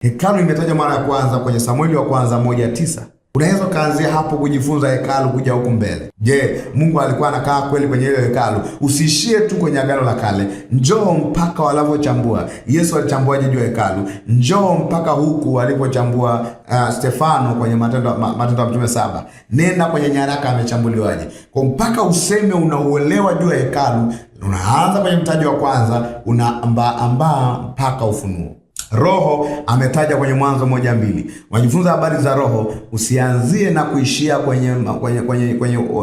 Hekalu imetajwa mara ya kwanza kwenye Samueli wa kwanza 1:9. Unaweza kaanzia hapo kujifunza hekalu kuja huku mbele. Je, Mungu alikuwa anakaa kweli kwenye ile hekalu? Usiishie tu kwenye Agano la Kale. Njoo mpaka walivyochambua. Yesu alichambuaje juu ya hekalu? Njoo mpaka huku alipochambua Stefano kwenye Matendo ya Mitume 7. Nenda kwenye nyaraka amechambuliwaje. Kwa mpaka useme unauelewa juu ya hekalu, unaanza kwenye mtaji wa kwanza, unaambaa mpaka Ufunuo. Roho ametaja kwenye Mwanzo 1:2. Unajifunza habari za Roho, usianzie na kuishia kwenye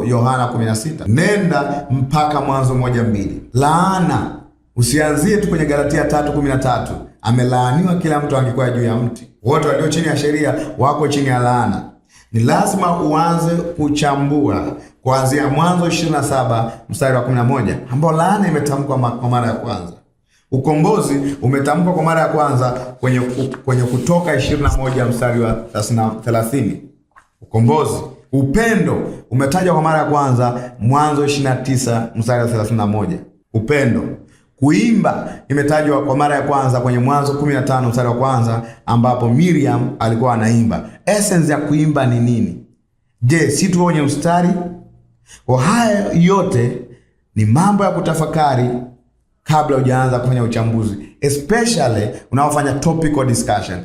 Yohana 16. Nenda mpaka Mwanzo 1:2. Laana, usianzie tu kwenye Galatia 3:13. Amelaaniwa kila mtu angekuwa juu ya mti. Wote walio chini ya sheria wako chini ya laana. Ni lazima uanze kuchambua kuanzia Mwanzo 27 mstari wa 11 ambao laana imetamkwa kwa mara ya kwanza. Ukombozi umetamkwa kwa mara ya kwanza kwenye Kutoka 21 mstari wa 30. Ukombozi. Upendo umetajwa kwa mara ya kwanza Mwanzo 29 mstari wa 31. Upendo. Kuimba imetajwa kwa mara ya kwanza kwenye Mwanzo 15 mstari wa kwanza ambapo Miriam alikuwa anaimba. Essence ya kuimba ni nini? Je, si tu kwenye mstari? Kwa haya yote ni mambo ya kutafakari kabla hujaanza kufanya uchambuzi, especially unaofanya topical discussion.